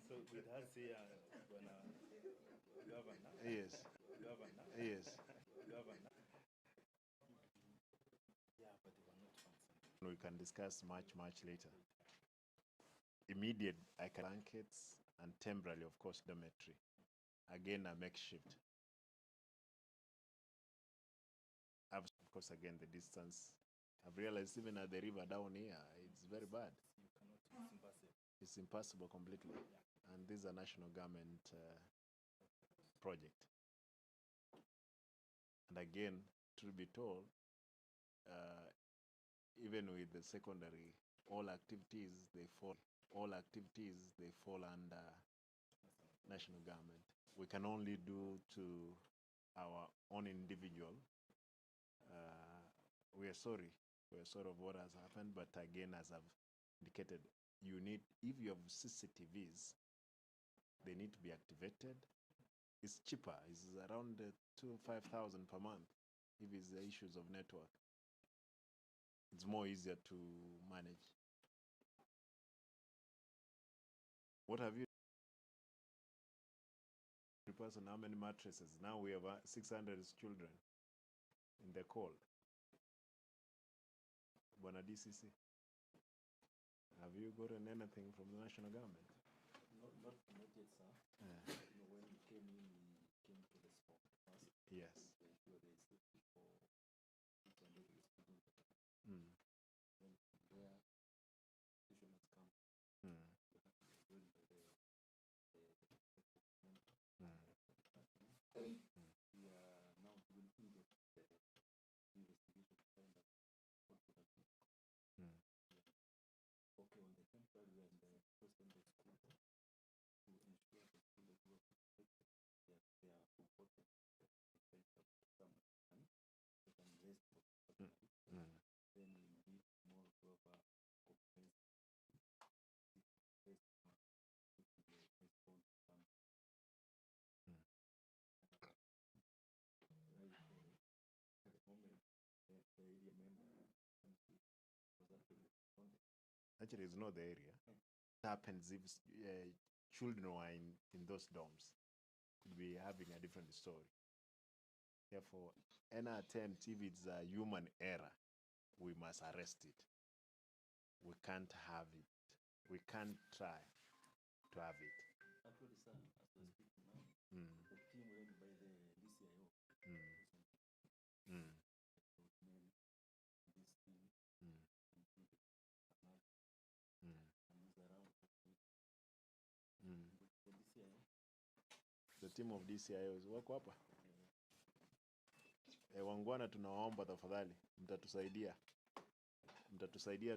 So with us here, Governor. Yes. Governor. Yes. Governor. Yeah, but they were not functioning. We can discuss much later. Immediate, I can blankets and temporarily, of course, dormitory. Again, a makeshift. Of course, again, the distance. I've realized even at the river down here, it's very bad. You cannot, it's impossible. It's impossible completely. Yeah. And this is a national government project. And again, to be told, even with the secondary, all activities they fall under national government. We can only do to our own individual. We are sorry of what has happened, but again, as I've indicated, you need, if you have CCTVs, they need to be activated. It's cheaper. It's around 5,000 per month. If it's the issues of network, it's more easier to manage. What have you? Person, how many mattresses? Now we have 600 children in the call. Bwana DCC, have you gotten anything from the national government? Not yet, sir. Yeah. When we came in, we came to the spot first. Yes. To ensure there is safety for each and every student. Mm. Then from there, decision has come. Mm. We are now doing investigation to find out what would have been. Okay, on the temporary and the secondary school to ensure the students who are protected, they are important some time, they can rest for some time. Then we need more of a comprehensive response at the moment, the area member was actually responding. Actually, it's not the area. It happens if children were in those dorms. Could be having a different story. Therefore, any attempt, if it's a human error, we must arrest it. We can't have it. We can't try to have it. Actually, sir, as we speak now, the team led by the DCIO this team and is around the DCIO. The team of DCIOs wako hapa. Wangwana, tunawaomba tafadhali, mtatusaidia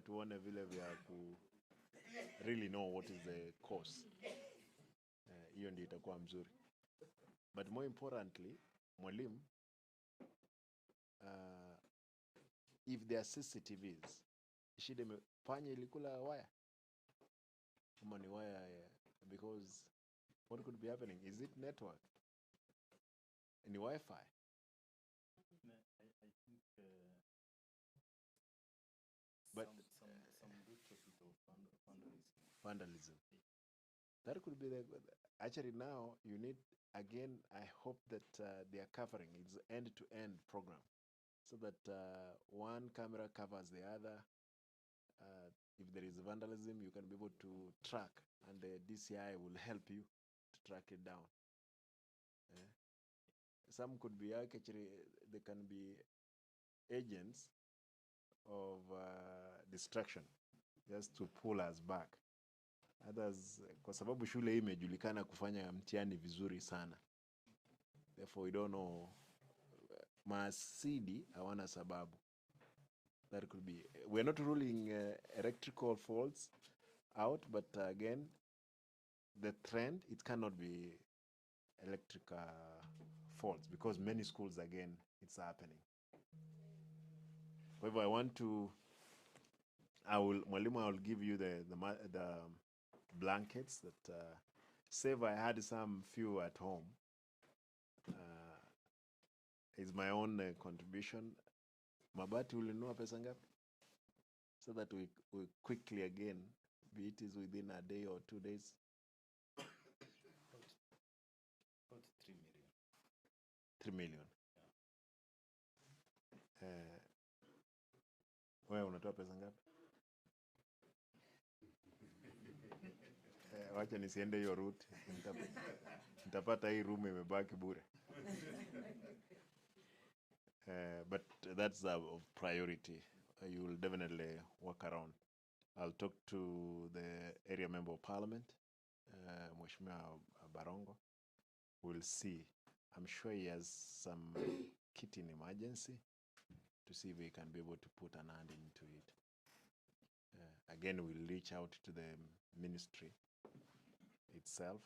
tuone vile vya ku really know what is the cause. Hiyo ndio itakuwa mzuri. But more importantly, mwalimu, if there are CCTVs, shida imefanya ilikula waya kama ni waya, because what could be happening? Is it network? Ni Wi-Fi? I think but some retrofit of vandalism. That could be actually now you need, again, I hope that they are covering, it's end-to-end program, so that one camera covers the other. If there is vandalism, you can be able to track, and the DCI will help you to track it down. Some could be actually, they can be agents of distraction, just to pull us back. Others, kwa sababu shule hii imejulikana kufanya mtihani vizuri sana. Therefore, we don't know. Maasidi hawana sababu. That could be. We're not ruling electrical faults out, but again, the trend, it cannot be electric faults, because many schools, again, it's happening. However, I will give you the blankets that save. I had some few at home. Is my own contribution. Mabati ulinunua pesa ngapi? So that we quickly again be it is within a day or 2 days? About 3 million. 3 million. Yeah. Wewe unatoa pesa ngapi? Wacha nisiende hiyo route. Nitapata hii room imebaki bure. But that's of priority. You will definitely work around. I'll talk to the area member of parliament, Mheshimiwa Barongo. We'll see. I'm sure he has some kit in emergency to see if we can be able to put an hand into it. Again, we'll reach out to the ministry itself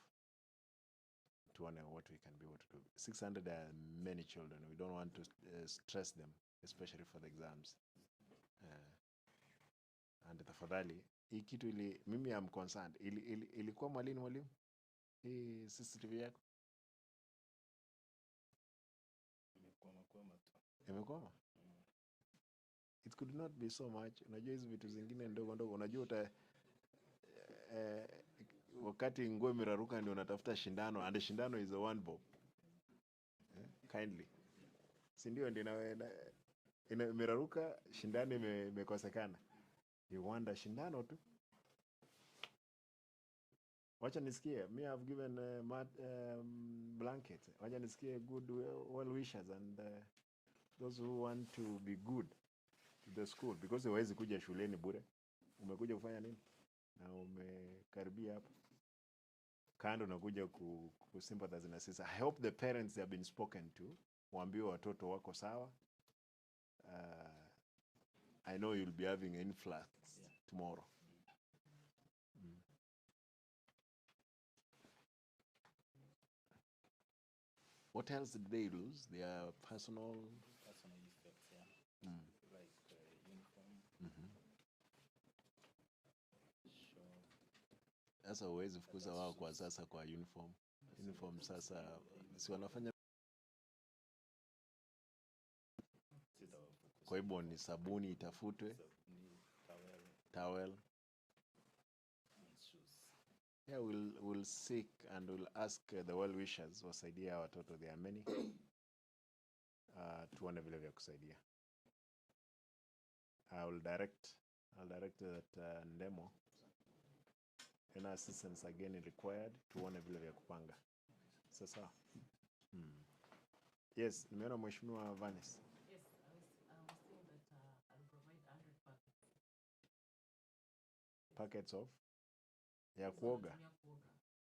to know what we can be able to do. 600 are many children. We don't want to stress them, especially for the exams. And tafadhali, hii kitu mimi am concerned. Ilikuwa mwalimu? Hii CCTV yako? Imekwama? It could not be so much. Unajua hizi vitu zingine ndogo ndogo. Unajua wakati nguo imeraruka ndio unatafuta shindano, and shindano is a one bob. Kindly. Si ndio ndio imeraruka, shindano imekosekana. You wonder shindano tu. Wacha nisikie. Me have given blankets. Wacha nisikie good well wishers and those who want to be good to the school, because hawezi kuja shuleni bure. Umekuja kufanya nini? Na umekaribia hapa. Kando nakuja sympathize na sisi. I hope the parents have been spoken to. Waambiwe watoto wako sawa. I know you'll be having influx tomorrow. What else did they lose? Their personal effects, yeah. Like uniform. Sasa uwezi fukuza wao kwa sasa kwa uniform. Uniform sasa si wanafanya. Kwa hivyo ni sabuni itafutwe. Towel. Yeah, we'll seek and we'll ask the well wishers wasaidia watoto. There are many. Tuone vile vya kusaidia. I'll direct that Ndemo. Any assistance again required, tuone vile vya kupanga. Sasa. Yes, nimeona Mheshimiwa Vanes. Yes, I was saying that I'll provide 100 packets. Packets of? Ya kuoga?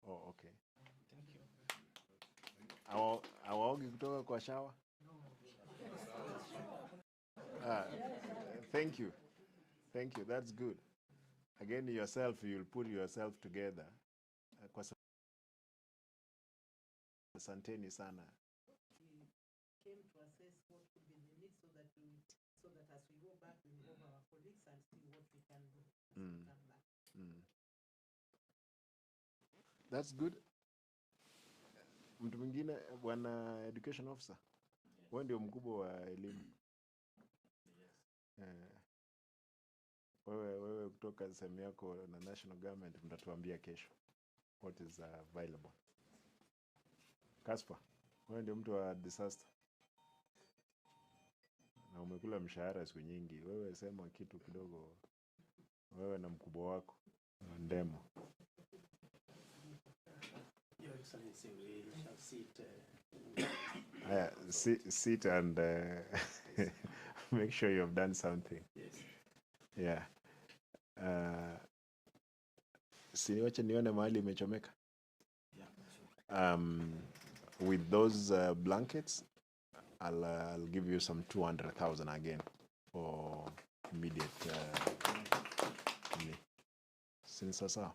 Oh, okay. Thank you. Awaogi kutoka kwa shower? No. Thank you. Thank you. That's good. Again, yourself, you'll put yourself together. Kwa asanteni sana. We came to assess what could be the needs so that as we go back, we involve our colleagues and see what we can do as we come back. That's good. Mtu mwingine, bwana education officer. Wewe ndio mkubwa wa elimu. Wewe kutoka sehemu yako na national government mtatuambia kesho what is available. Kaspa, wewe ndio mtu wa disaster. Na umekula mshahara siku nyingi. Wewe sema kitu kidogo. Wewe na mkubwa wako. Ndemo. Your Excellency, we shall sit. Sit and make sure you have done something. Yes. Yeah. Wacha nione mahali imechomeka. Yeah. With those blankets, I'll give you some 200,000 again for immediate. Since sasa.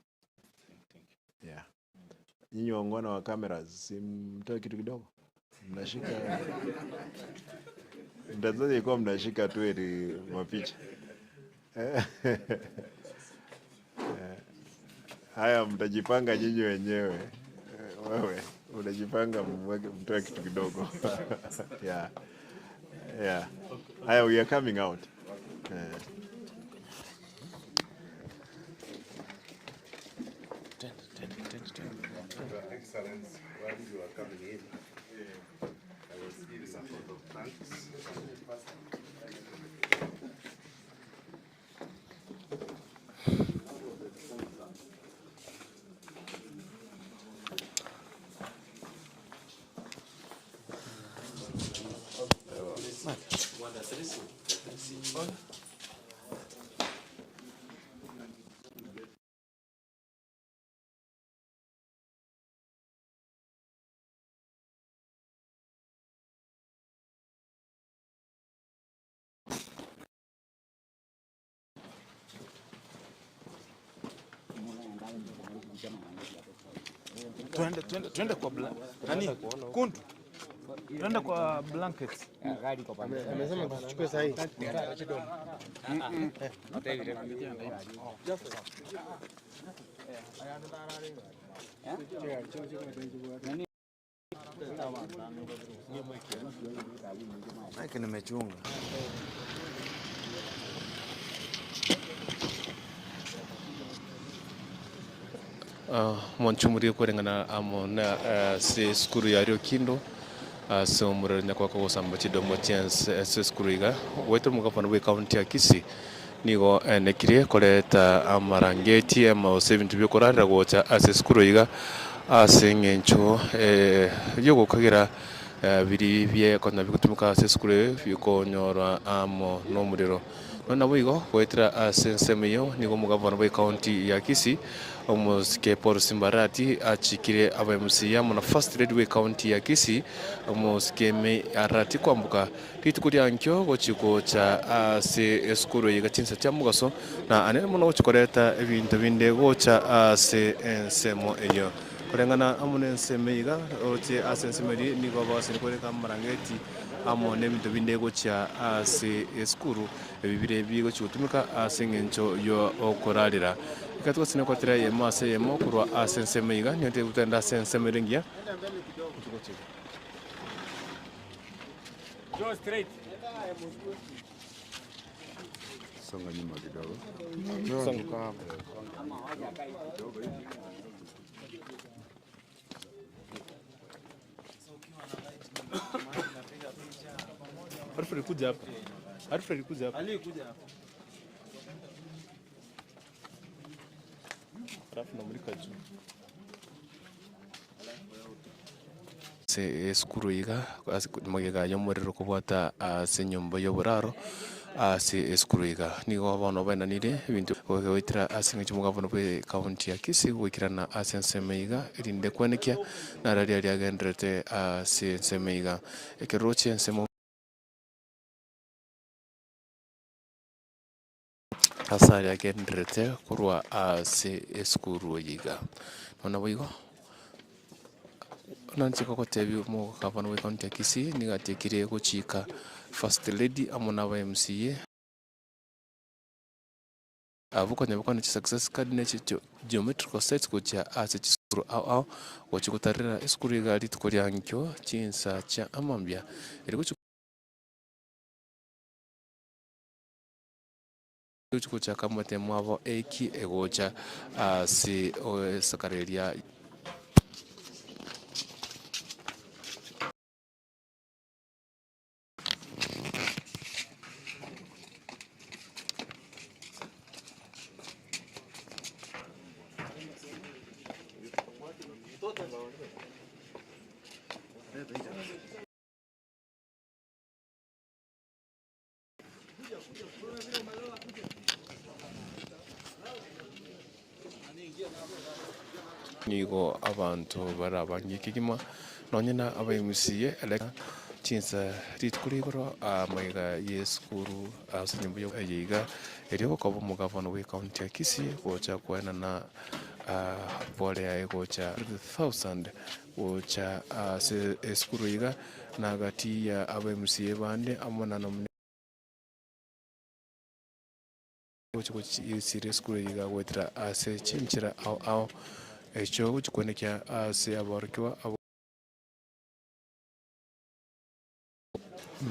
Thank you. Yeah. Nyinyi waungwana wa cameras, simtoe kitu kidogo. Mnashika. Mtazaje kwa mnashika tu eti mapicha. Haya mtajipanga nyinyi wenyewe. Wewe unajipanga mtoe kitu kidogo. Yeah. Yeah. Haya, we are coming out. coming in. I was giving a lot of thanks. Twende kwa nani? Kundu. Twende kwa blankets. Amesema tuchukue sahi. Mike nimechunga. Mwanchumuri kurengana amona se skuru ya Riokindo so muranya kwa kwa samba chidomo chance se skuru iga wetu mukafana we county ya Kisii nigo nekire koleta amarangeti ama 70 bikorara gocha ase skuru iga ase ngencho yogo kagira biri bye kona bikutumika ase skuru bikonyora amo no muriro nona bwigo gwetira ase nsemeyo nigo mukafana we county ya Kisii H.E Simba Arati achikire abamusi ya muna first lady we county ya Kisii H.E Arati kwambuka ritukuria ankyo gochiko cha ase eskuru yigatinsa cha mugaso na anene muno gochikoreta ebintu binde gocha ase ensemo eyo kurengana amune enseme iga oche ase ensemeri nigo base nikoreka marangeti amone ebintu binde gocha ase eskuru ebibire bigo chigutumika ase ngencho yo okorarira ikatwa sine kwatira yema ase yemo kurwa ase enseme iga nyote gutenda ase enseme rengia Go straight. Songa nyuma kidogo. Songa hapo. Alfred kuja hapa. Alfred kuja hapa. Ali kuja hapa. Alafu namulika juu. se eskuru iga magega yo muriro kubwata ase nyombo yo buraro ase eskuru iga nigo abono benanire ibintu gwetira ase ngicho mugavono bwe county ya Kisii gwikirana ase enseme iga irinde kwenekia na raria riagendrete ase enseme iga ekeroche ensemo asa riagendrete kurwa ase eskuru iga nona bwigo nanchiko kotebi mu gavana we county ya Kisii nigatekire guchika first lady amona ba MCA avuko nyabukana chi success card ne chi geometrical sets kucha ase chisuru au wachikutarira eskuru igari tukoria nkyo chinsa cha amambia iri kucha kama temwavo eki egocha ase sakareria nigo abantu barabangikigima nonyena abamusiye eleka chinsa ritkurigoro amaiga yeskuru asenyimbo yo yiga eriho kobo mugavana we county ya Kisii gocha kwena na pole ya gocha 1000 gocha ase eskuru yiga na gati ya abamusiye bande amona no gocha serious kuru yiga gwetira ase chimchira au echo guchikonekia ase abarkiwa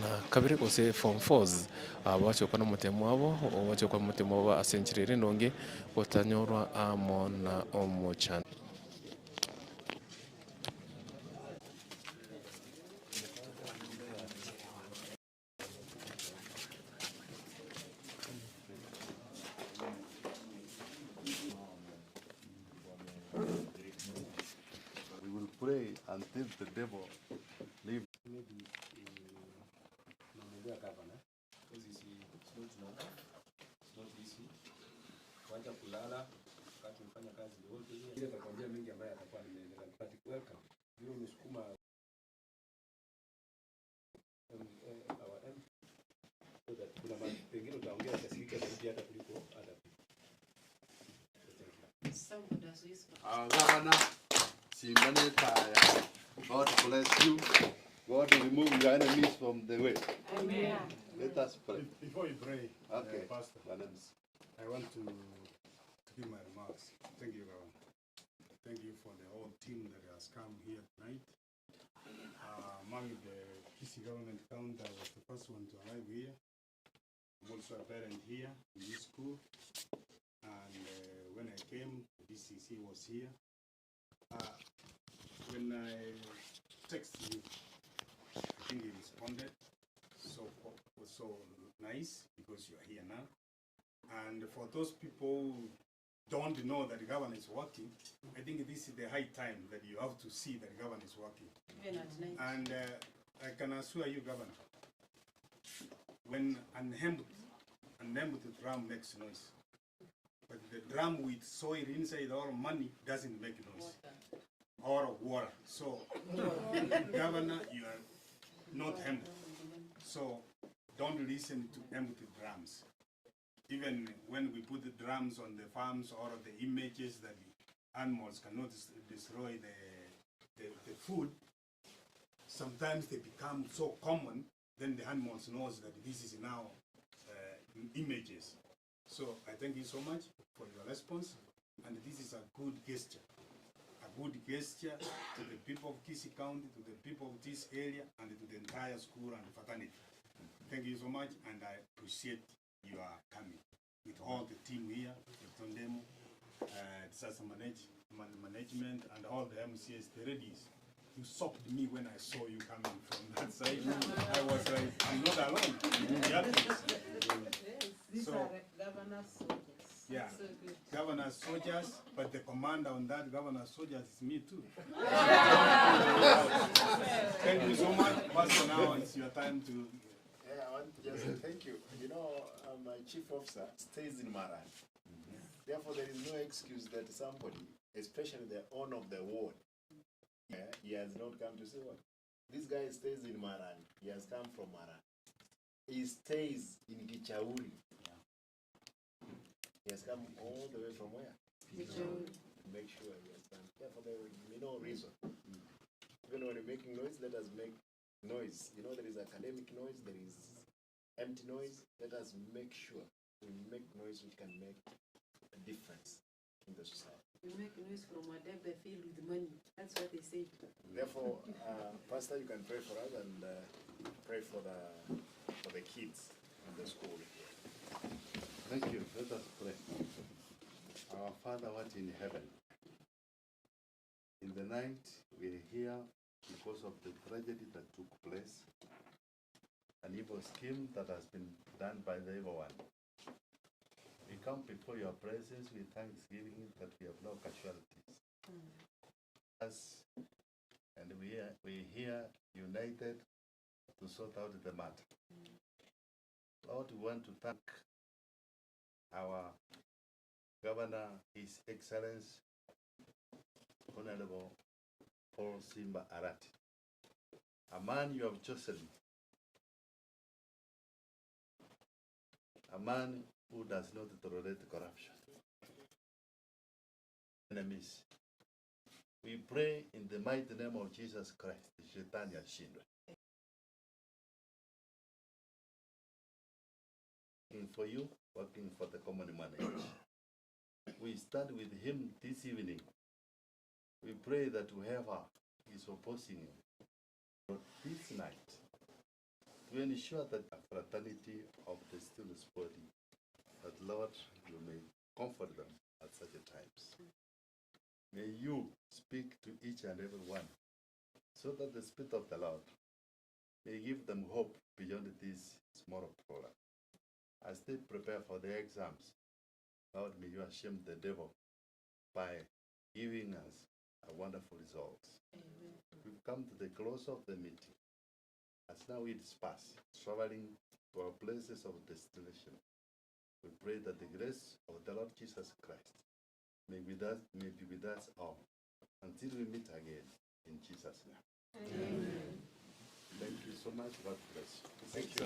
na kabire kose form 4s abacho kana mutemo abo obacho kwa mutemo aba asenchirere ndonge gotanyorwa amona omochana until the devil leave. Maybe namwambia governor, because it's not easy. Kuanza kulala wakati mfanya kazi yote ile atakwambia mengi ambayo atakuwa nimeendelea. But welcome. Hiyo umesukuma our MP so that kuna pengine utaongea kiasi zaidi hata kuliko other people. Governor, Simba Arati, God bless you. God remove your enemies from the way. Amen. Let us pray. Before you pray, Okay. Pastor, I want to give my remarks. Thank you, Governor. Thank you for the whole team that has come here tonight. Among the Kisi government county, I was the first one to arrive here. I'm also a parent here in this school. And when I came, the DCC was here. When I texted you, I think you responded. So it was so nice because you are here now. And for those people who don't know that the government is working, I think this is the high time that you have to see that the government is working. Even at night. And I can assure you, Governor, when an empty drum makes noise, but the drum with soil inside or money doesn't make noise, or water. So, Governor, you are not empty. So, don't listen to empty drums. Even when we put the drums on the farms or the images that the animals cannot destroy the food, sometimes they become so common, then the animals knows that this is now images. So I thank you so much for your response, and this is a good gesture. A good gesture to the people of Kisi County, to the people of this area, and to the entire school and fraternity. Thank you so much, and I appreciate your coming. With all the team here, the Tondemo, disaster management, and all the MCS, the ladies. You shocked me when I saw you coming from that side. I was like, I'm not alone. These So, are governor's soldiers. yeah, So good. governor's soldiers, but the commander on that governor's soldiers is me too. Thank you so much. Pastor, now it's your time to. Yeah, I want to just say thank you. You know, my chief officer stays in Maran. Therefore, there is no excuse that somebody, especially the owner of the ward, he has not come to say what. This guy stays in Maran. He has come from Maran. He stays in Gichauri. He has come all the way from where? Gichauri. To make sure he has come. Therefore, there will be no reason. Even when you're making noise, let us make noise. You know, there is academic noise, there is empty noise. Let us make sure we make noise which can make a difference in the society. We make noise from whatever they feel with money. That's what they say. Therefore, Pastor, you can pray for us and pray for the kids in the school here. Thank you. Let us pray. Our Father, what in heaven, in the night we hear because of the tragedy that took place, an evil scheme that has been done by the evil one. We come before your presence with thanksgiving that we have no casualties. Us, and we are here united to sort out the matter. Lord, we want to thank our Governor, His Excellency, Honorable H.E Simba Arati, a man you have chosen, a man who does not tolerate corruption. Enemies, we pray in the mighty name of Jesus Christ, Shetani ashindwe. Working for you, working for the common man. We stand with him this evening. We pray that whoever is opposing him this night to ensure that the fraternity of the students' body, that Lord, you may comfort them at such times. May you speak to each and every one so that the Spirit of the Lord may give them hope beyond this small problem. As they prepare for their exams, Lord, may you shame the devil by giving us wonderful results. We've come to the close of the meeting. As now we disperse, traveling to our places of destination, we pray that the grace of the Lord Jesus Christ may be with us all until we meet again in Jesus' name. Amen. Thank you so much. God bless you. Thank you.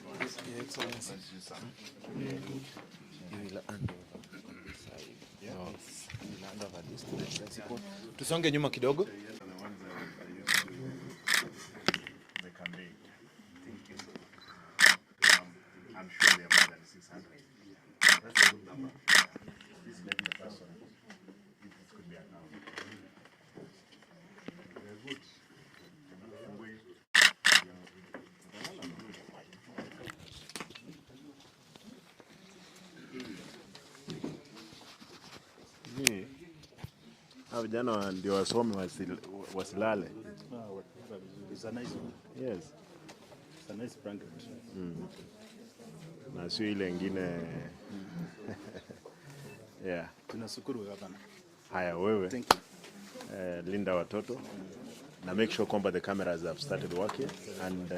Your Excellency. You will hand over on this side. Yeah. No. You will hand over this to the principal. Tusonge nyuma kidogo. The ones that I used to the campaign. I'm sure they are more than 600. That's a good number. This may be the first one. It could be accounted. They're good. Hao vijana ndio wasome wasilale. It's a nice one. Yes. It's a nice blanket. Na sio ile ingine. Yeah. Tunashukuru gavana. Haya wewe. Thank you. Linda watoto. Na make sure kwamba the cameras have started working and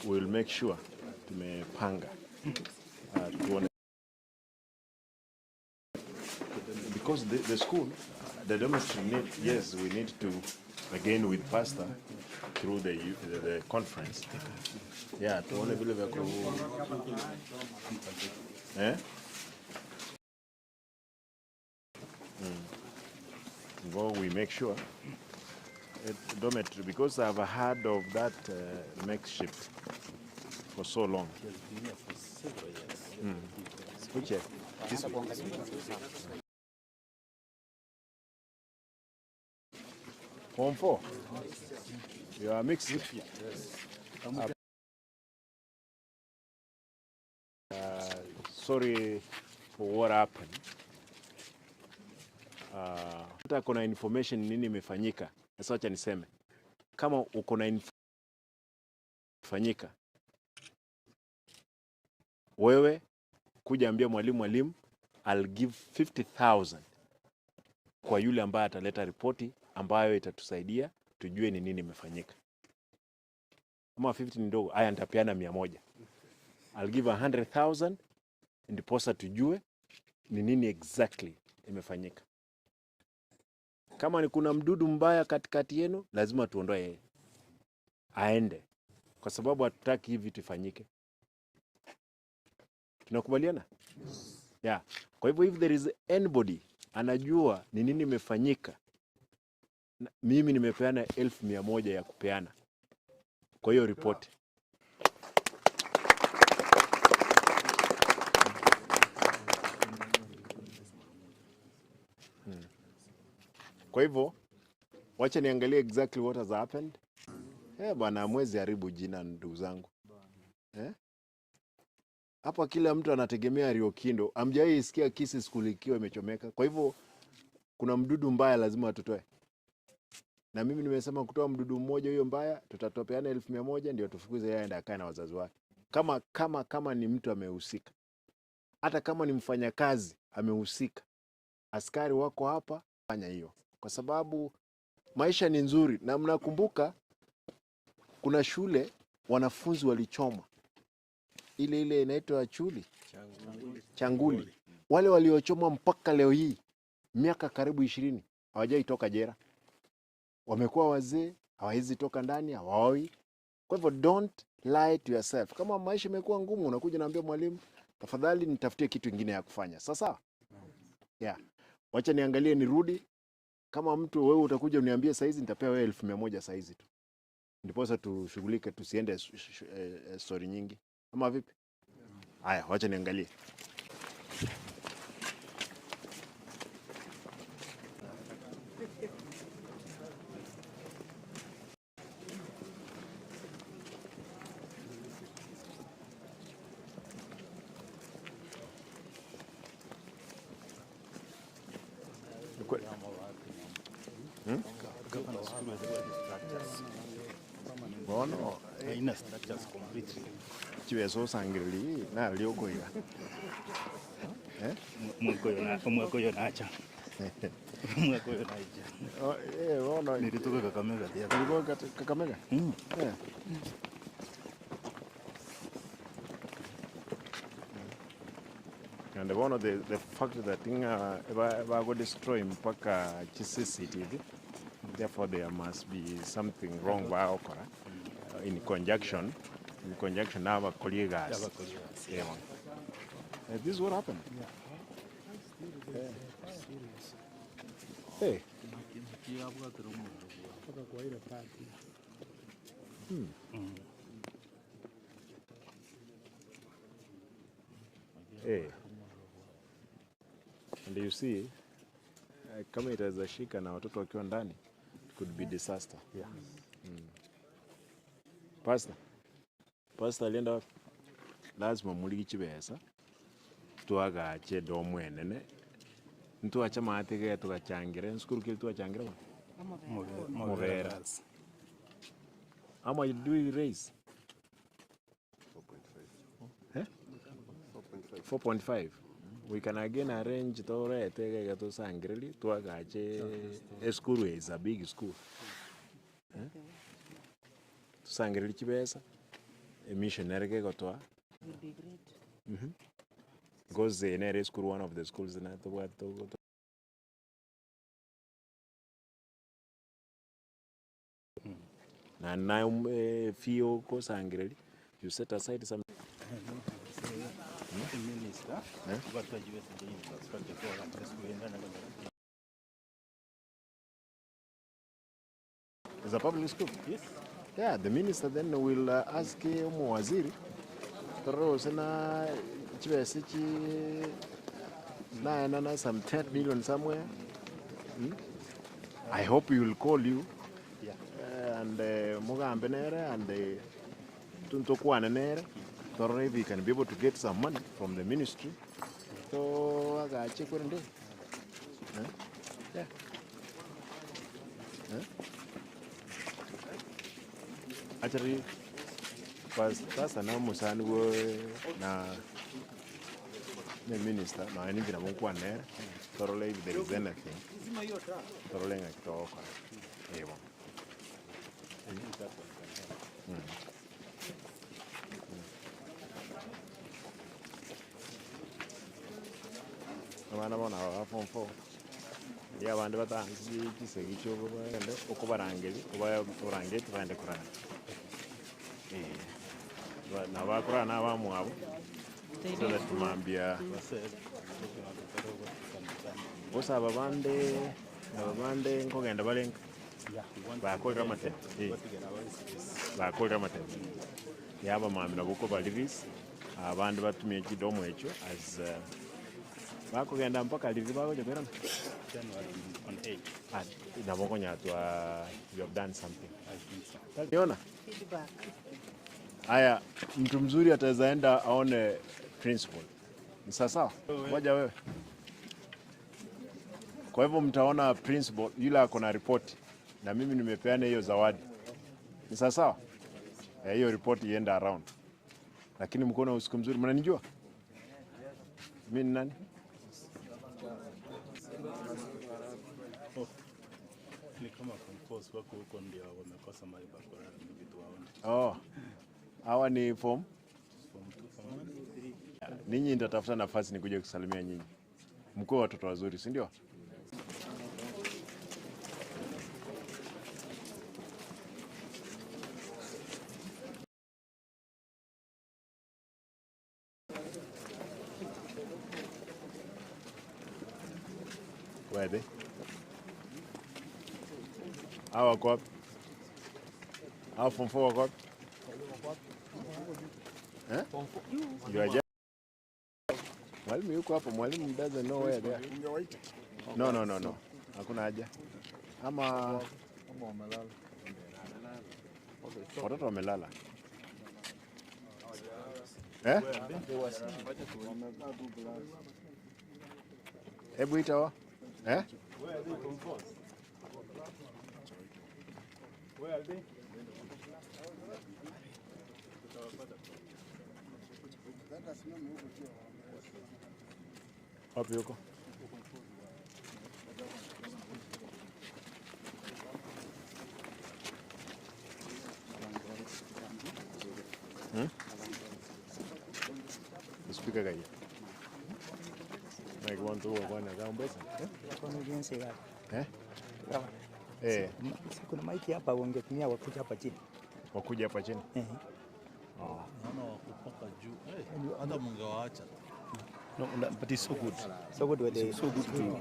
we'll make sure tumepanga. Tuone. Because the school, the dormitory need, yes, we need to, again with pastor, through the conference. Yeah, tuone vile vya ku... Well, we make sure dormitory, because I've heard of that makeshift for so long. Which Form 4? You are mixed? Yes. Sorry for what happened. Hata kuna information nini imefanyika. Sasa acha niseme. Kama uko na infanyika, wewe kuja ambia mwalimu, I'll give 50,000 kwa yule ambaye ataleta ripoti ambayo itatusaidia tujue ni nini imefanyika. Kama 50 ni ndogo, haya nitapeana 100. I'll give 100,000 ndiposa tujue ni nini exactly imefanyika. Kama ni kuna mdudu mbaya katikati yenu, lazima tuondoe yeye. Aende. Kwa sababu hatutaki hivi tufanyike. Tunakubaliana? Yeah. Kwa hivyo if there is anybody anajua ni nini imefanyika, mimi nimepeana 1,100 ya kupeana kwa hiyo ripoti. Kwa hivyo wacha niangalie exactly what has happened. Bwana mwezi haribu jina ndugu zangu. Hapa kila mtu anategemea Riokindo. Amjai isikia Kisi school ikiwa imechomeka. Kwa hivyo kuna mdudu mbaya lazima tutoe. Na mimi nimesema kutoa mdudu mmoja huyo mbaya, tutatopeana 1,100 ndio tufukuze yeye aende akae na wazazi wake. Kama ni mtu amehusika. Hata kama ni mfanyakazi amehusika. Askari wako hapa fanya hiyo. Kwa sababu maisha ni nzuri na mnakumbuka kuna shule wanafunzi walichoma. Ile inaitwa Changuli. Wale waliochoma mpaka leo hii miaka karibu 20 hawajai toka jela. Wamekuwa wazee, hawawezi toka ndani, hawaoi. Kwa hivyo don't lie to yourself. Kama maisha imekuwa ngumu unakuja naambia mwalimu, tafadhali nitafutie kitu kingine ya kufanya. Sasa? Yeah. Wacha niangalie nirudi. Kama mtu wewe utakuja uniambie saizi nitapewa wewe 1,100 saizi tu. Ndiposa tushughulike tusiende story nyingi. Ama vipi? Haya, wacha niangalie. Ina structures completely. Chiwe so sangili na lioko ya. Mweko yona acha. Mweko yona acha. Oh, no. Nilitoka Kakamega pia. Nilitoka Kakamega? Yeah. And one of the fact that thing go destroy mpaka CCTV, therefore there must be something wrong by okora in conjunction now our colleagues. Yeah. This is what happened. Hey. Hey. And you see, kama itaweza shika na watoto wakiwa ndani, it could be disaster. Yeah. Pastor alienda wapi? Lazima muliki chibesa. Tuaga chedo mwenene. Ntu acha maatege tukachangira. Nskuru kile tuachangira. Movera. How much do we raise? 4.5. 4.5. We can again arrange tore tege to sangirili tuagache school is a big school. Sangirili chibesa. A missionary ke gotoa. Will be great. Because the near school one of the schools na to what to na fio ko sangirili. You set aside some Minister, but the US infrastructure for school in It's a public school? Yes. Yeah, the minister then will ask Mwaziri Toro Sena Chivesichi na some 10 million somewhere. I hope he will call you. Yeah. And Mugambe Nere and Tuntokwana Nere. So if we can be able to get some money from the ministry, so I got check what day. Yeah. Actually, first na musani na the minister na any vina mungu ane thoroughly if there is anything thoroughly ngakitoka ewo. Abana bona form 4 ya abandi batanzi kisegi cyo bagende uko barangeli barangeli tubande kurana na bakurana abamwabo so that tumambia bosa ababande nkogenda balenga bakolera mate yaba mami nabuko balivis abandi batumye kidomo ekyo as bakugenda mpaka livi bakoje kwera on 8. Naboko nyatwa you have done something. I think so. Niona? Feedback. Haya, mtu mzuri ataweza enda aone principal. Ni sawa? Ngoja wewe. Kwa hivyo mtaona principal yule ako na report na mimi nimepeana hiyo zawadi. Ni sawa? Hiyo report ienda around. Lakini mko na usiku mzuri, mnanijua? Mimi ni nani? Ni kama concourse wako huko ndio wamekosa mahali pa kulala vitu waone. Oh. Hawa ni form 2 3. Ninyi nitatafuta nafasi nikuje kusalimia nyinyi. Mko watoto wazuri, si ndio? Where are they? Hawa wako wapi? Hawa form 4 wako wapi? Ndio mwalimu yuko hapo, mwalimu doesn't know where they are. No. Hakuna haja. Ama wamelala. Watoto wamelala. Hebu ita wa? Where are they? Wapi huko? Speaker kayo. May kuwan to ko na ka umbesa. Kuna jinsi gani? Kama kuna maiki hapa wangetumia wakuja hapa chini. Wakuja hapa chini? Naona wakupaka juu. Hata mungewaacha. No, but it's so good. So good with the So good to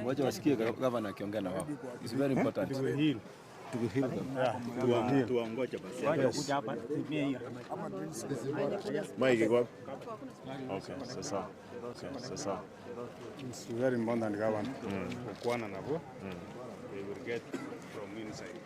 wacha wasikie governor akiongea na wao. It's very important. To heal them. Tuangoje basi. waje kuja hapa tumie hiyo. Mike iko. Okay, sasa. Okay, sasa. It's very important, Governor. Kuana nabo. They will get from inside.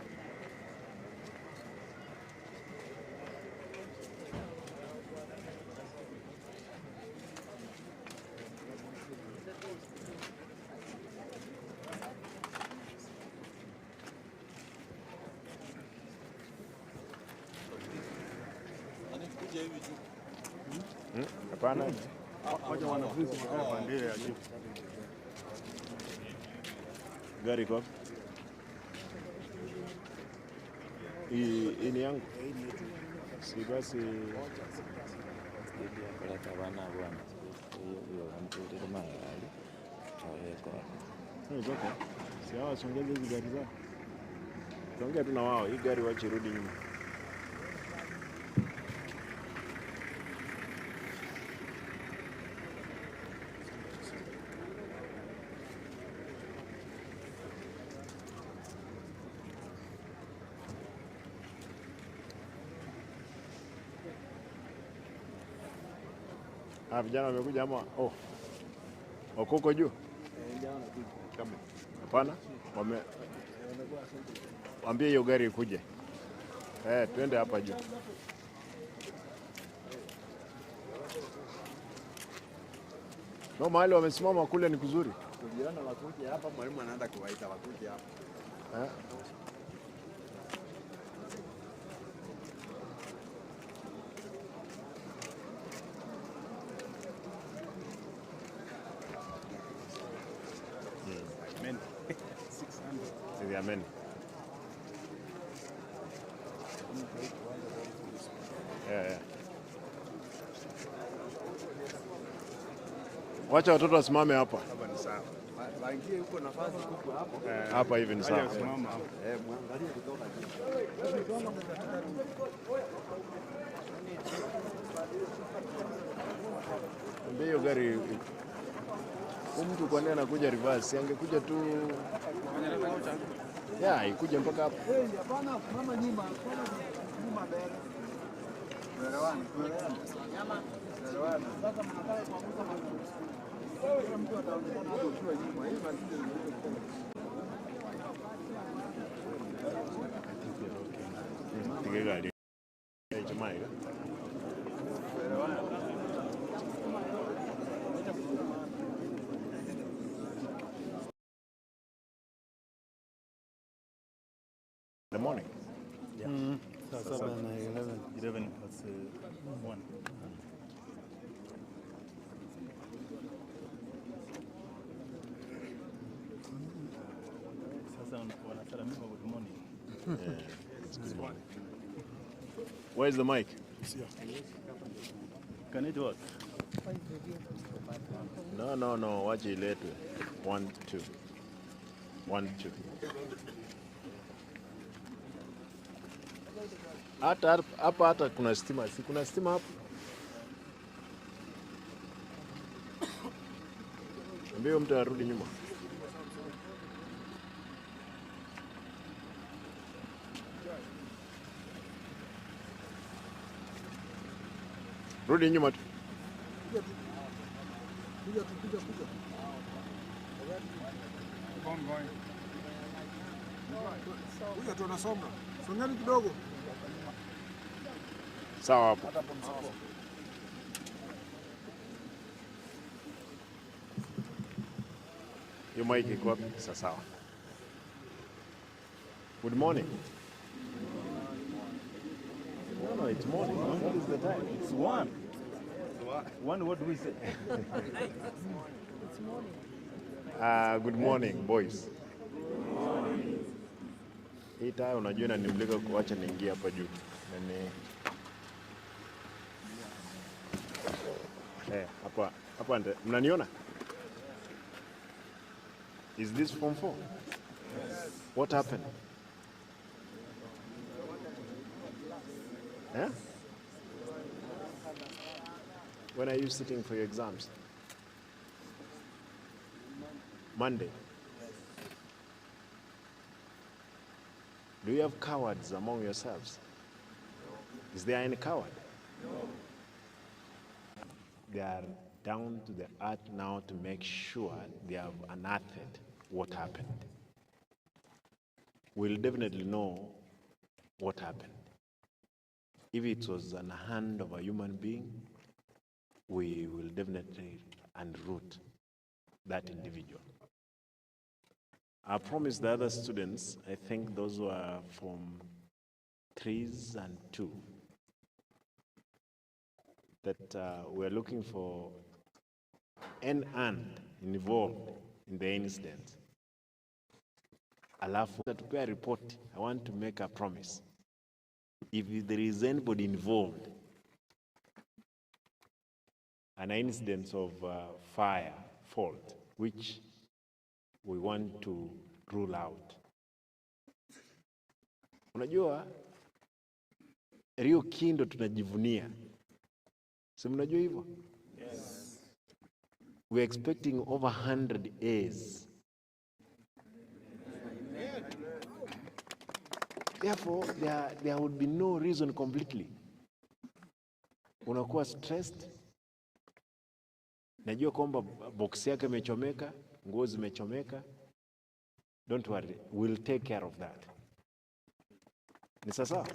Hapana. Wacha wanafunzi wapande ya juu. Gari kwa. Hii ni yangu. Si basi kuleta bana bwana. Hiyo mtu kama ali. Ni zote. Si hao songeze hizo gari zao. Tuongea tu na wao, hii gari wache rudi nyuma. Vijana wamekuja ama wako huko juu? Hapana, waambie hiyo gari ikuje. Twende hapa juu. No, mahali wamesimama kule ni kuzuri. Vijana wakuje hapa, mwalimu anaenda kuwaita wakuje hapa. Amen. 600. Amen. Yeah. Wacha watoto wasimame hapa. Hapa ni sawa. Waingie huko nafasi huko hapo. Hapa hivi ni sawa. Simama hapo. Muangalie kutoka juu. Ndio gari mtu kwa nini anakuja reverse? Angekuja tu ikuje mpaka hapo. Hapana, mama nyuma, nyuma mbele. Tuelewane. Nyama. Tuelewane. Sasa mnakaa kwa mtu kama kila mtu ataonekana hapo ukiwa nyuma. Hii mazidi Tige gari. Jamaa ile. The morning. Yeah. 11 plus 1. Sasa wanasalamia good morning. It's good morning. Where's the mic? Can it work? No, wache iletwe. 1 2. 1 2. Hata kuna stima. Si kuna stima hapa? Mbio mtu arudi nyuma. Rudi nyuma tu. Huyu tunasonga. Songeni kidogo. Sawa hapo. Hiyo mic iko wapi? Sawa. Good morning. No, it's morning. What is the time? It's 1. One, what do we say? It's morning. Good morning, boys. Hii taa unajua inanimulika kuacha niingie hapa juu. Hapa mnaniona? Is this form 4? Yes. What happened? Eh? When are you sitting for your exams? Monday. Do you have cowards among yourselves? Is there any coward? No. They are down to the earth now to make sure they have unearthed what happened. We'll definitely know what happened. If it was in the hand of a human being, we will definitely unroot that individual. I promised the other students, I think those who are from 3s and 2, that we're looking for an aunt involved in the incident. Alafu to report, I want to make a promise. If there is anybody involved, an incident of fire, fault, which we want to rule out. Unajua, Riokindo tunajivunia. Si mnajua hivyo? Yes. We're expecting over 100 A's. Therefore, there would be no reason completely. Unakuwa stressed. Najua kwamba box yake imechomeka, nguo zimechomeka. Don't worry, we'll take care of that. Ni sasa?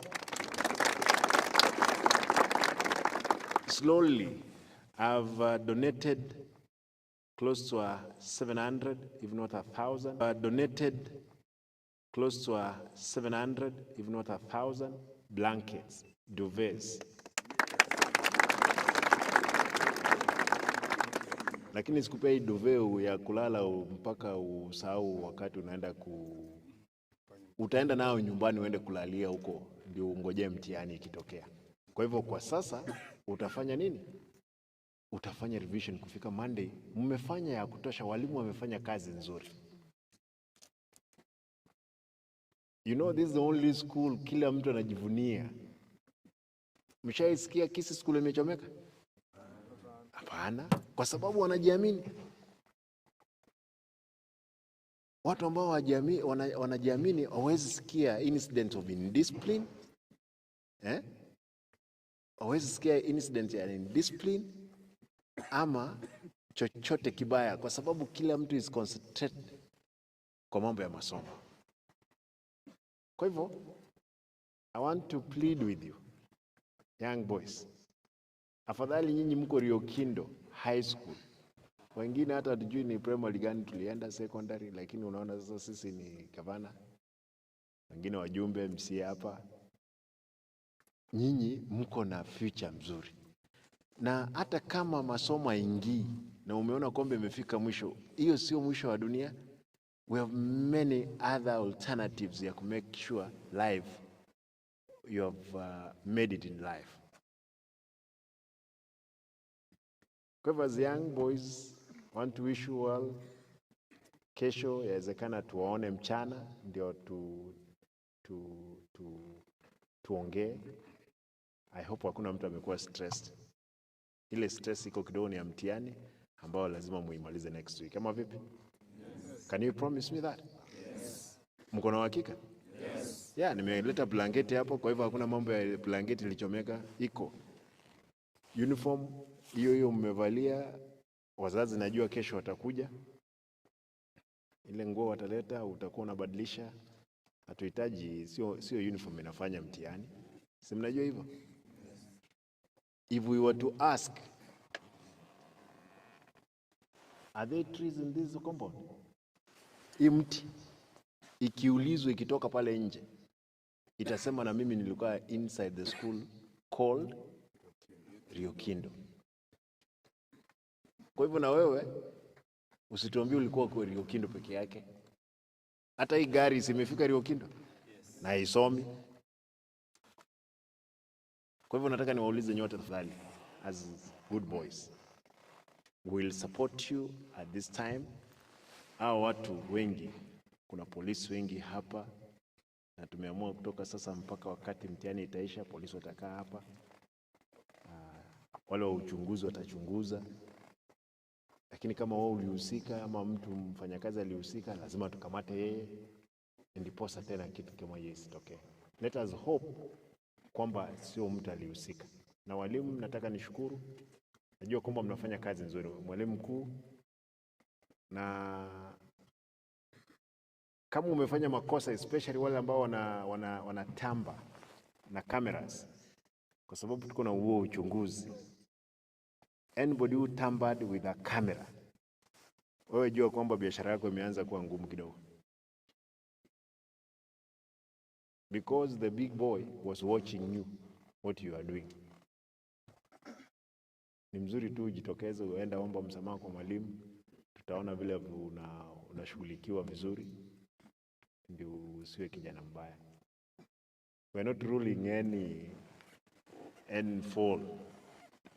Slowly, I've donated close to 700, if not 1,000. Donated close to 700, if not 1,000, blankets, duvets. Lakini sikupei duvet ya kulala mpaka usahau wakati unaenda utaenda nao nyumbani uende kulalia huko ndio ungojee mtihani ikitokea. Kwa hivyo kwa sasa utafanya nini? Utafanya revision kufika Monday. Mmefanya ya kutosha, walimu wamefanya kazi nzuri. You know, this is the only school kila mtu anajivunia. Mshaisikia Kisi school imechomeka? Hapana, kwa sababu wanajiamini. Watu ambao wanajiamini hawezi sikia incident of indiscipline. Hawezi sikia incident ya indiscipline ama chochote kibaya, kwa sababu kila mtu is concentrated kwa mambo ya masomo. Kwa hivyo, I want to plead with you, young boys. Afadhali nyinyi mko Riokindo High School. Wengine hata hatujui ni primary gani tulienda, secondary, lakini unaona sasa sisi ni gavana. Wengine wajumbe MC hapa. Nyinyi mko na future mzuri. Na hata kama masomo haingii na umeona kombe imefika mwisho, hiyo sio mwisho wa dunia. We have many other alternatives ya to make sure you have made it in life. Kwa hivyo, as young boys, want to wish you well. Kesho yawezekana tuwaone mchana ndio tuongee. I hope hakuna mtu amekuwa stressed. Ile stress iko kidogo ni ya mtihani ambao lazima muimalize next week. Kama vipi? Yes. Can you promise me that? Yes. Mko na uhakika? Yes. Yeah, nimeleta blanketi hapo, kwa hivyo hakuna mambo ya blanketi ilichomeka, iko. Uniform hiyo mmevalia, wazazi najua kesho watakuja. Ile nguo wataleta utakuwa unabadilisha. Hatuhitaji, sio uniform inafanya mtihani. Si mnajua hivyo? If we were to ask, are there trees in this compound? Hii mti ikiulizwa ikitoka pale nje itasema na mimi nilikuwa inside the school called Riokindo. Kwa hivyo na wewe usituambie ulikuwa kwa Riokindo peke yake. Hata hii gari zimefika Riokindo na haisomi. Kwa hivyo nataka niwaulize nyote tafadhali, as good boys, we'll support you at this time. Hao watu wengi, kuna polisi wengi hapa, na tumeamua kutoka sasa mpaka wakati mtihani itaisha, polisi watakaa hapa. Wale wa uchunguzi watachunguza. Lakini kama wewe ulihusika ama mtu mfanyakazi alihusika, lazima tukamate yeye, ndiposa tena kitu kama hiyo isitokee. Let us hope kwamba sio mtu alihusika. Na walimu, nataka nishukuru. Najua kwamba mnafanya kazi nzuri. Mwalimu mkuu, na kama umefanya makosa, especially wale ambao wanatamba na cameras, kwa sababu tuko na huo uchunguzi. Anybody who tampered with a camera, wewe jua kwamba biashara yako imeanza kuwa ngumu kidogo. Because the big boy was watching you, what you are doing. Ni mzuri tu ujitokeze, uenda omba msamaha kwa mwalimu. Tutaona vile unashughulikiwa vizuri, ndio usiwe kijana mbaya. We are not ruling any fall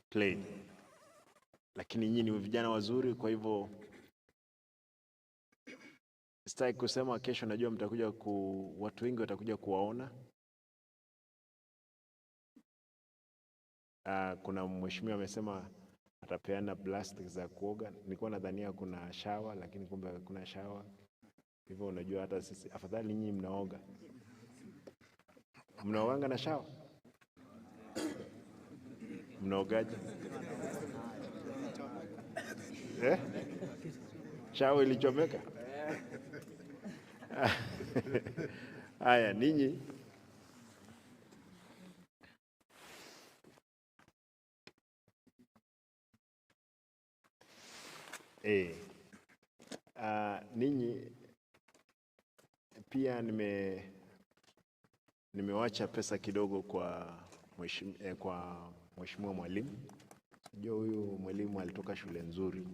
play. Lakini nyinyi ni vijana wazuri, kwa hivyo sitaki kusema kesho, najua mtakuja watu wengi watakuja kuwaona. Kuna mheshimiwa amesema atapeana plastic za kuoga. Nilikuwa nadhania kuna shower, lakini kumbe hakuna shower. Hivyo unajua hata sisi afadhali nyinyi mnaoga. Mnaoganga na shower? Mnaogaje? Shower ilichomeka? Haya, ninyi ninyi pia nimewacha pesa kidogo kwa mheshimiwa mwalimu. Unajua huyu mwalimu alitoka shule nzuri.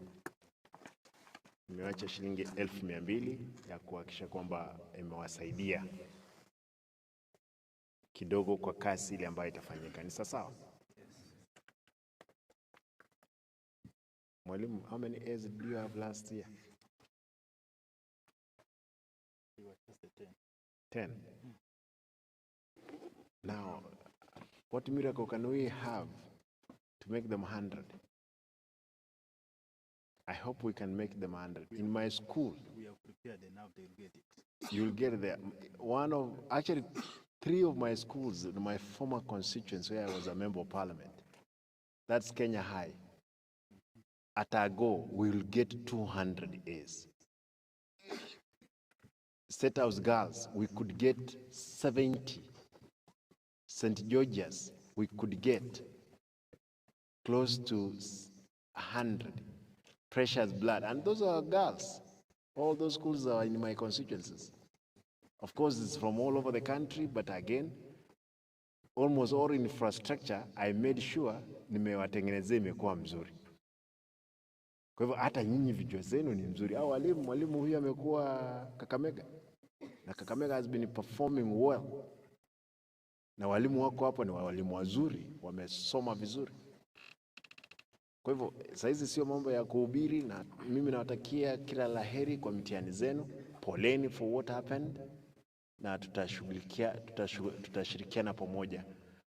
Nimewacha shilingi 1200 ya kuhakikisha kwamba imewasaidia kidogo kwa kazi ile ambayo itafanyika. Ni sawa? Mwalimu, how many A's do you have last year? 10. Now, what miracle can we have to make them 100? I hope we can make them 100. In my school, We have prepared enough, they'll get it. you'll get there. Actually, 3 of my schools, my former constituents where I was a member of parliament, that's Kenya High. At our go, we'll get 200 A's. State House girls, we could get 70. St. George's, we could get close to 100. Precious Blood, and those are girls. All those schools are in my constituencies. Of course, it's from all over the country, but again, almost all infrastructure, I made sure nimewatengenezea imekuwa mzuri. Kwa hivyo hata nyinyi vijua zenu ni mzuri. Mwalimu huyu amekuwa Kakamega, na Kakamega has been performing well. Na walimu wako hapo ni walimu wazuri, wamesoma vizuri. Kwa hivyo saizi sio mambo ya kuhubiri, na mimi nawatakia kila laheri kwa mitihani zenu. Poleni for what happened, na tutashirikiana pamoja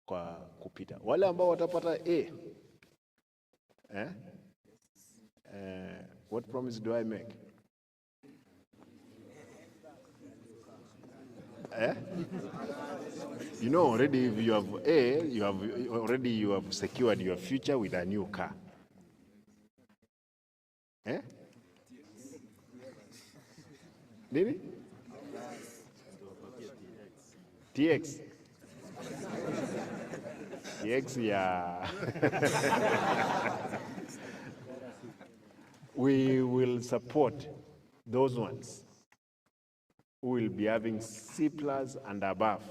kwa kupita. Wale ambao watapata A, what promise do I make? You know already if you have A, you have secured your future with a new car. Nini? TX. TX, yeah. We will support those ones who will be having C+ and above.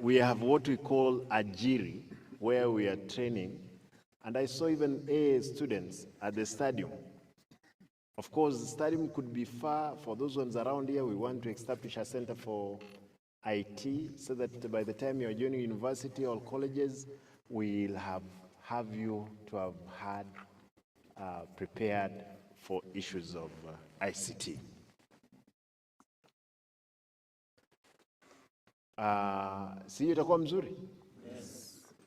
we have what we call Ajiri, where we are training. And I saw even A students at the stadium. Of course, the stadium could be far. For those ones around here, we want to establish a center for IT so that by the time you're joining university or colleges, we'll have you to have had prepared for issues of ICT. Si itakuwa mzuri?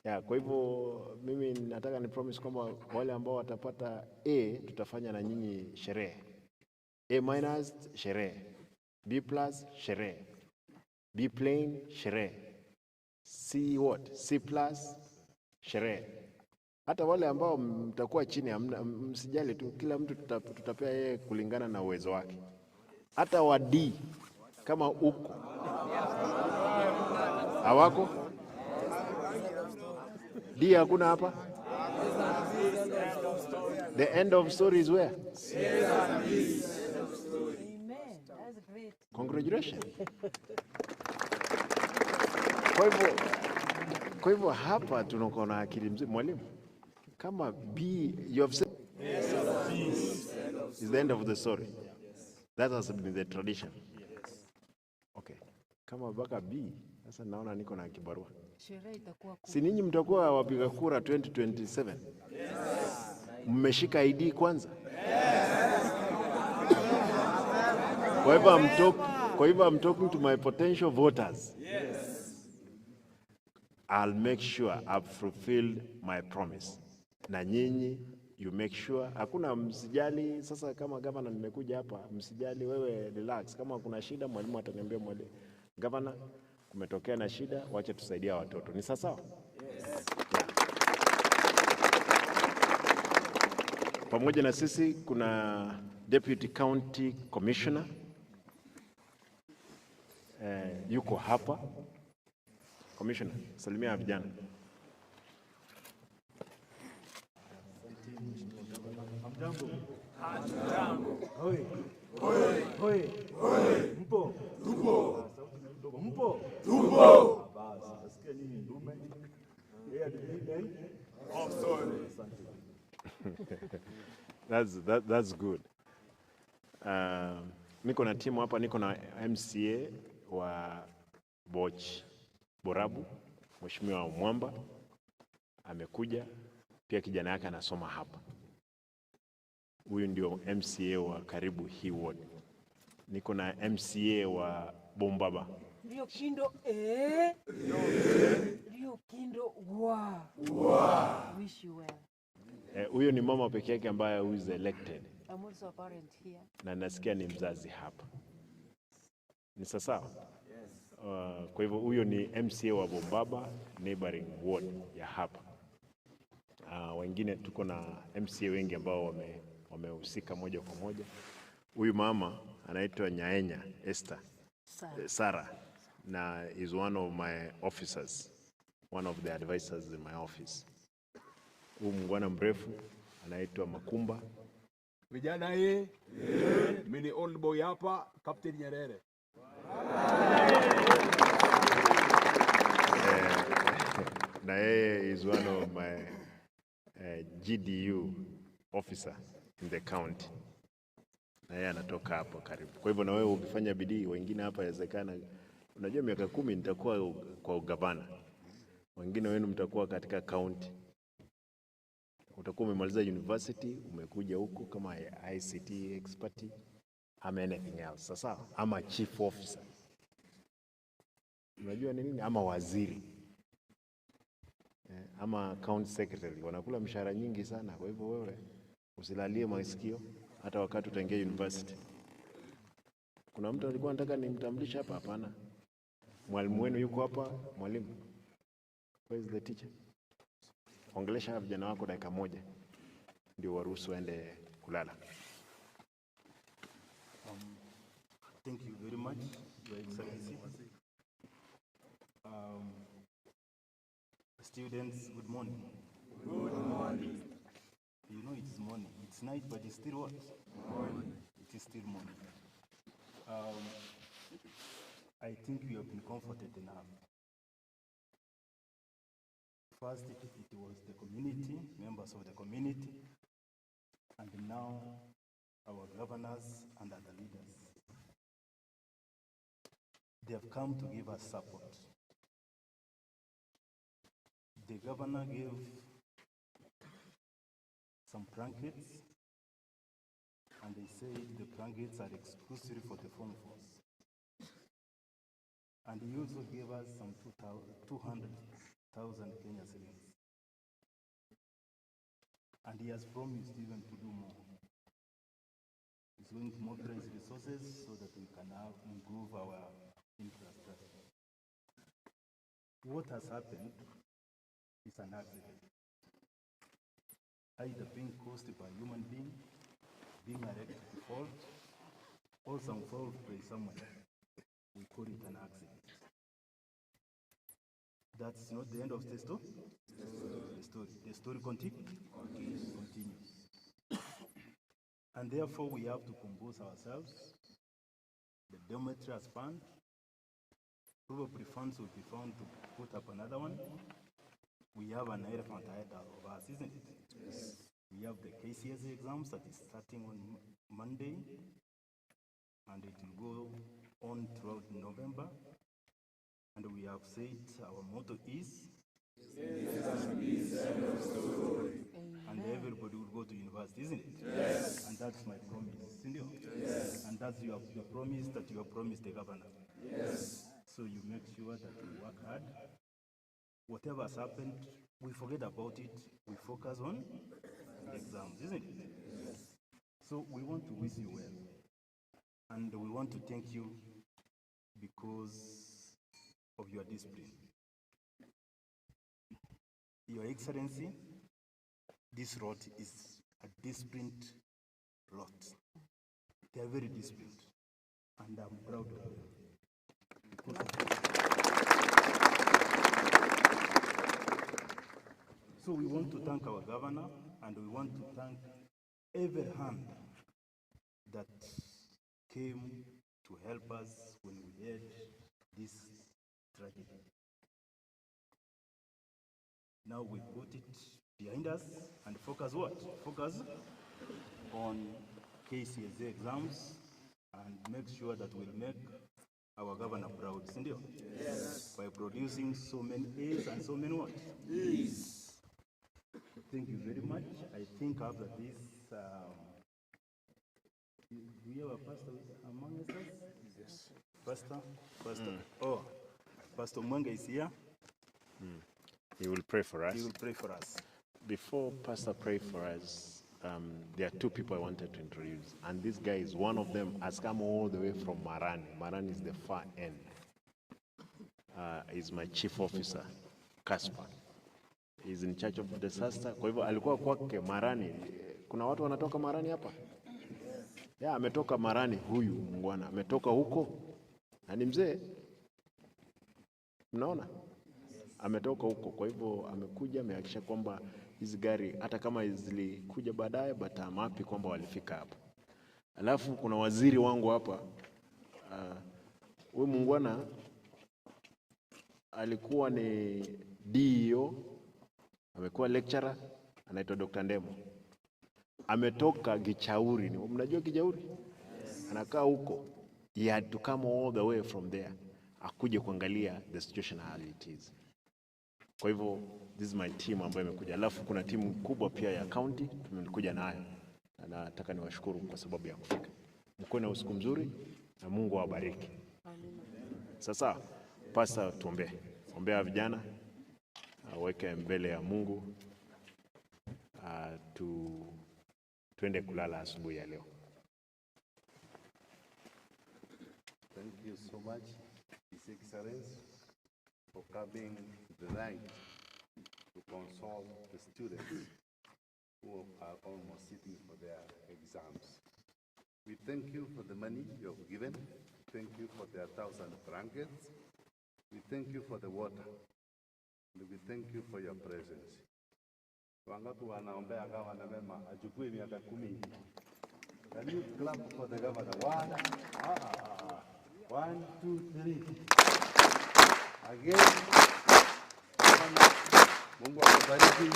Yeah, kwa hivyo mimi nataka ni promise kwamba wale ambao watapata A tutafanya na nyinyi sherehe. A- sherehe. B+ sherehe. B plain sherehe. C what? C+ sherehe. Hata wale ambao mtakuwa chini msijali tu, kila mtu tutapea yeye kulingana na uwezo wake. Hata wa D kama uko hawako D hakuna hapa. The end of story is where? Amen. That's great. Congratulations. Kwa hivyo hapa tunakuwa na akili mzuri. Mwalimu, kama B, you have said is the end of the story. That has been the tradition. Okay. Kama baka B, sasa naona niko na kibarua. Sherehe itakuwa kubwa. Si ninyi mtakuwa wapiga kura 2027? Mmeshika ID kwanza? Kwa hivyo I'm talking to my potential voters. I'll make sure I've fulfilled my promise. Na nyinyi, you make sure. Hakuna msijali, sasa kama governor nimekuja hapa, msijali wewe relax. Kama kuna shida, mwalimu ataniambia mwalimu. Governor, kumetokea na shida, wacha tusaidia watoto. Ni sawa? Pamoja na sisi kuna Deputy County Commissioner. Yuko hapa. Commissioner, salimia vijana. Hamjambo. Hoi. Hoi. Mpo? Tupo. Mpo? Tupo. Basi, nasikia nyinyi ndume. Yeye ndiye That's good. Niko na timu hapa, niko na MCA wa Borabu, Mheshimiwa Mwamba amekuja, pia kijana yake anasoma hapa. Huyu ndio MCA wa karibu hii ward. Niko na MCA wa Bombaba. Riokindo, Riokindo, wow. Wish you well. Huyo ni mama peke yake ambaye who is elected. I'm also a parent here. Na nasikia ni mzazi hapa. Ni sawa? Kwa hivyo huyo ni MCA wa Bombaba, neighboring ward ya hapa. Wengine tuko na MCA wengi ambao wamehusika moja kwa moja. Huyu mama anaitwa Nyaenya Esther Sarah na is one of my officers, one of the advisors in my office. Huyu mungwana mrefu anaitwa Makumba. Vijana mimi ni old boy hapa, Captain Nyerere. Na yeye is one of my GDU officer in the county. Na yeye anatoka hapo karibu. Kwa hivyo na wewe ukifanya bidii, wengine hapa inawezekana, unajua miaka 10 nitakuwa kwa ugavana. Wengine wenu mtakuwa katika county. Utakuwa umemaliza university, umekuja huku kama ICT expert, ama anything else. Sasa ama chief officer. Unajua ni nini? Ama waziri. Ama county secretary. Wanakula mshahara nyingi sana. Kwa hivyo wewe usilalie masikio hata wakati utaingia university. Kuna mtu alikuwa anataka nimtambulishe hapa? Hapana. Mwalimu wenu yuko hapa, mwalimu. Where is the teacher? Ongelesha vijana wako dakika moja ndio waruhusu waende kulala. Thank you very much, Your Excellency. Students, good morning. Good morning. You know it's morning. It's night, but it's still what? Morning. It is still morning. I think you have been comforted enough. First, it was the community, members of the community, and now our governors and other leaders. They have come to give us support. The governor gave some blankets, and they said the blankets are exclusive for the Form 4s. And he also gave us some 200,000 Kenya shillings. And he has promised even to do more. He's going to mobilize resources so that we can improve our infrastructure. What has happened is an accident, either being caused by a human being, being erected fault, or some fault by someone. We call it an accident. That's not the end of the story. The story continues. And therefore we have to compose ourselves. The dormitory has fund. Probably funds will be found to put up another one. We have an elephant ahead of us, isn't it? Yes. We have the KCSE exams that is starting on Monday, and it will go on throughout November. And we have said our motto is, and everybody will go to university, isn't it? Yes. And that's my promise, isn't it? Yes. And that's the promise that you have promised the governor. Yes. So you make sure that we work hard. Whatever has happened, we forget about it. We focus on the exams, isn't it? Yes. So we want to wish you well. And we want to thank you because of your discipline. Your Excellency, this lot is a disciplined lot. They are very disciplined, and I'm proud of them. So we want to thank our governor, and we want to thank every hand that came to help us when we had this tragedy. Now we put it behind us and focus what? Focus on KCSE exams and make sure that we'll make our governor proud, isn't it? Yes. By producing so many A's and so many what? B's. Thank you very much. I think after this, do we have a pastor among us? Yes. Pastor? Oh, Pastor Mwanga is here. He will pray for us. He will pray for us. Before Pastor pray for us, there are two people I wanted to introduce. And this guy is one of them, has come all the way from Marani. Marani is the far end. He's my chief officer, Kaspa. He's in charge of disaster. Kwa hivyo alikuwa kwake Marani. Kuna watu wanatoka Marani hapa? Ya, ametoka Marani huyu mngwana. Ametoka huko. Na ni mzee. Mnaona? Ametoka huko. Kwa hivyo amekuja, amehakikisha kwamba hizi gari hata kama zilikuja baadaye, but I'm happy kwamba walifika hapa. Alafu kuna waziri wangu hapa. Huyu mungwana alikuwa ni DEO, amekuwa lecturer, anaitwa Dr. Ndemo. Ametoka Gichauri. Mnajua Gichauri? Anakaa huko. He had to come all the way from there. Akuje kuangalia the situation how it is. Kwa hivyo this is my team ambayo imekuja. Alafu kuna timu kubwa pia ya county tumekuja nayo. Na nataka niwashukuru kwa sababu ya kufika. Mkuwe na usiku mzuri na Mungu awabariki. Sasa Pastor tuombe. Ombea vijana aweke mbele ya Mungu tuende kulala asubuhi ya leo. Thank you so much, His Excellency, for coming to the night to console the students who are almost sitting for their exams. We thank you for the money you have given. Thank you for the 1,000 blankets. We thank you for the water. And we thank you for your presence. Wangapi wanaombea gavana mema achukue miaka 10. Can you clap for the governor? 1, 2, 3. Again. Mungu kubariki,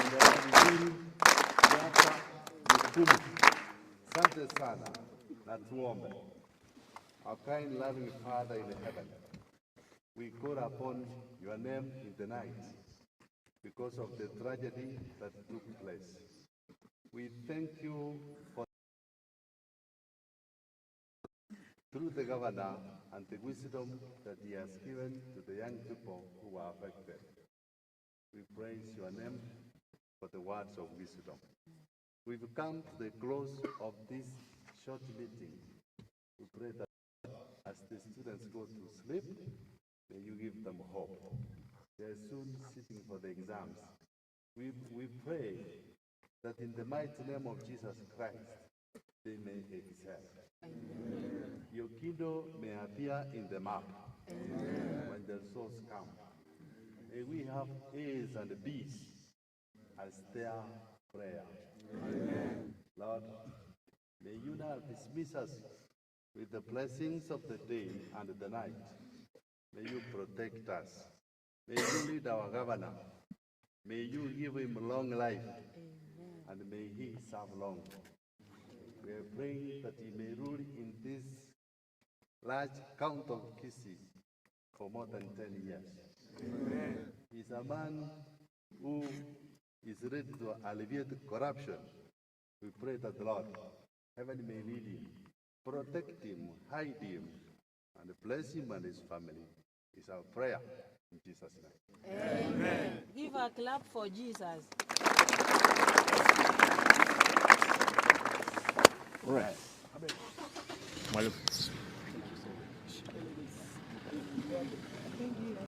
endelea vizuri miaka mikumi. Asante sana na tuombe. Our kind loving Father in heaven, we call upon your name in the night because of the tragedy that took place. We thank you for through the governor and the wisdom that he has given to the young people who were affected. We praise your name for the words of wisdom. We've come to the close of this short meeting. We pray that as the students go to sleep, may you give them hope. They are soon sitting for the exams. We pray that in the mighty name of Jesus Christ, they may excel. Riokindo may appear in the map when the souls come. May we have A's and B's as their prayer. Lord, may you now dismiss us with the blessings of the day and the night. May you protect us. May you lead our governor. May you give him long life. And may he serve long. We are praying that he may rule in this large count of Kisii for more than 10 years. He is a man who is ready to alleviate corruption. We pray that the Lord, heaven may lead him, protect him, hide him, and bless him and his family. Is our prayer in Jesus' name. Amen. Give a clap for Jesus. Right. Mwalimu.